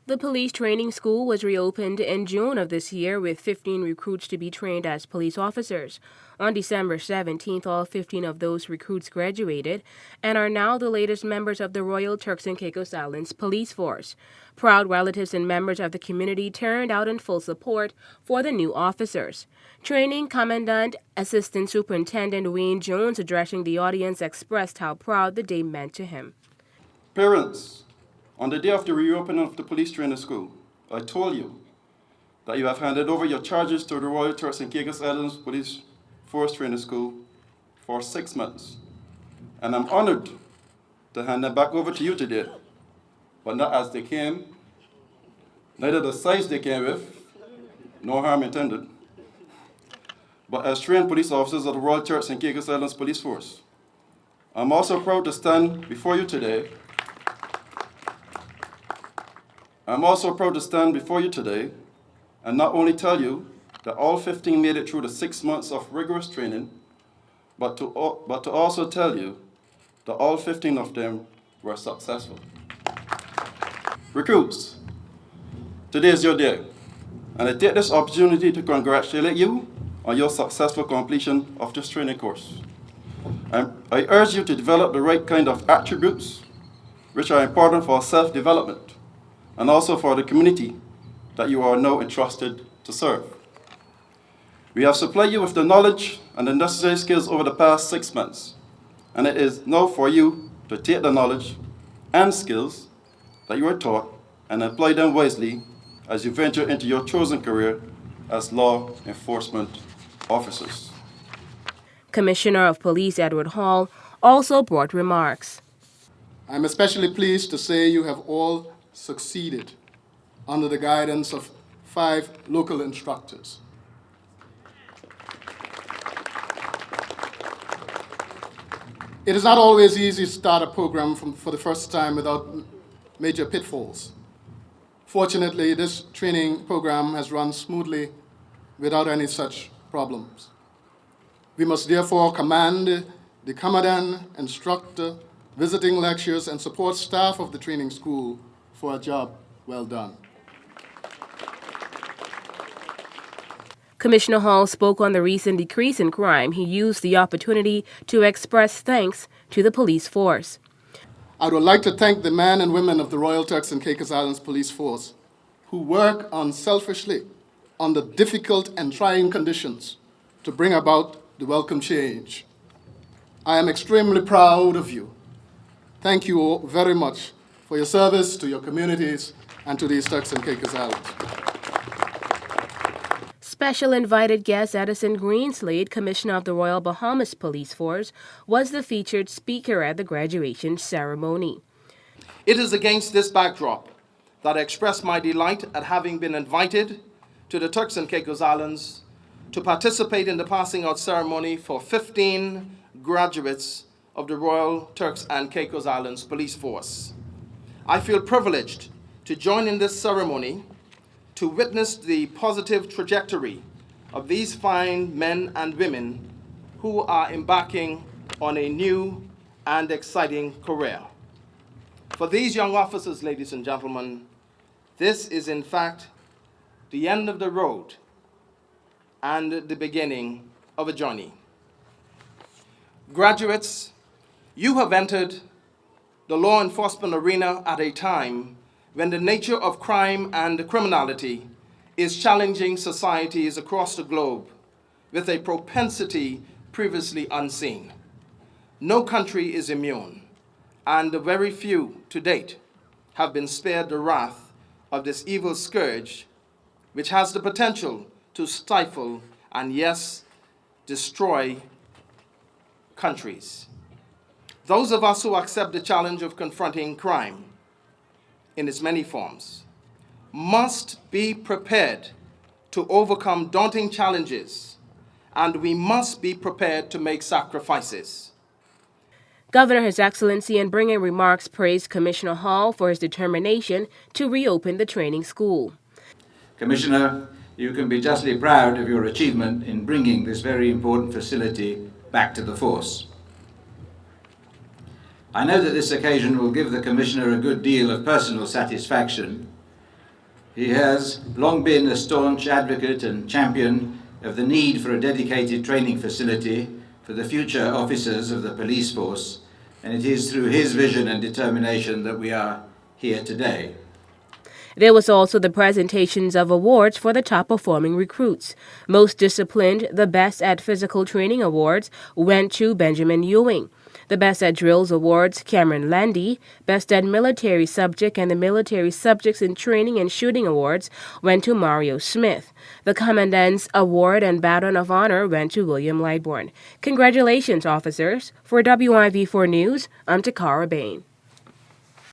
The police training school was reopened in June of this year with 15 recruits to be trained as police officers. On December 17th, all 15 of those recruits graduated and are now the latest members of the Royal Turks and Caicos Islands Police Force. Proud relatives and members of the community turned out in full support for the new officers. Training Commandant Assistant Superintendent Wayne Jones, addressing the audience, expressed how proud the day meant to him. Parents, on the day of the reopening of the police training school, I told you that you have handed over your charges to the Royal Turks and Caicos Islands Police Force Training School for 6 months. And I'm honored to hand them back over to you today, but not as they came, neither the size they came with, no harm intended, but as trained police officers of the Royal Turks and Caicos Islands Police Force. I'm also proud to stand before you today and not only tell you that all 15 made it through the 6 months of rigorous training, but to also tell you that all 15 of them were successful. Recruits, today is your day, and I take this opportunity to congratulate you on your successful completion of this training course. I urge you to develop the right kind of attributes which are important for self-development and also for the community that you are now entrusted to serve. We have supplied you with the knowledge and the necessary skills over the past 6 months, and it is now for you to take the knowledge and skills that you were taught and apply them wisely as you venture into your chosen career as law enforcement officers. Commissioner of Police Edward Hall also brought remarks. I'm especially pleased to say you have all succeeded under the guidance of 5 local instructors. It is not always easy to start a program for the first time without major pitfalls. Fortunately, this training program has run smoothly without any such problems. We must therefore commend the commandant, instructor, visiting lecturers, and support staff of the training school for a job well done. Commissioner Hall spoke on the recent decrease in crime. He used the opportunity to express thanks to the police force. I would like to thank the men and women of the Royal Turks and Caicos Islands Police Force who work unselfishly under difficult and trying conditions to bring about the welcome change. I am extremely proud of you. Thank you all very much for your service to your communities and to these Turks and Caicos Islands. Special invited guest Edison Greenslade, Commissioner of the Royal Bahamas Police Force, was the featured speaker at the graduation ceremony. It is against this backdrop that I express my delight at having been invited to the Turks and Caicos Islands to participate in the passing out ceremony for 15 graduates of the Royal Turks and Caicos Islands Police Force. I feel privileged to join in this ceremony to witness the positive trajectory of these fine men and women who are embarking on a new and exciting career. For these young officers, ladies and gentlemen, this is in fact the end of the road and the beginning of a journey. Graduates, you have entered the law enforcement arena at a time when the nature of crime and criminality is challenging societies across the globe with a propensity previously unseen. No country is immune, and very few to date have been spared the wrath of this evil scourge, which has the potential to stifle and, yes, destroy countries. Those of us who accept the challenge of confronting crime in its many forms must be prepared to overcome daunting challenges, and we must be prepared to make sacrifices. Governor His Excellency, in bringing remarks, praised Commissioner Hall for his determination to reopen the training school. Commissioner, you can be justly proud of your achievement in bringing this very important facility back to the force. I know that this occasion will give the Commissioner a good deal of personal satisfaction, He has long been a staunch advocate and champion of the need for a dedicated training facility for the future officers of the police force, and it is through his vision and determination that we are here today. There was also the presentations of awards for the top performing recruits. Most disciplined, the Best at Physical Training Awards went to Benjamin Ewing. The Best at Drills Awards, Cameron Landy. Best at Military Subject and the Military Subjects in Training and Shooting Awards went to Mario Smith. The Commandant's Award and Baton of Honor went to William Lightbourne. Congratulations, officers. For WIV4 News, I'm Takara Bain.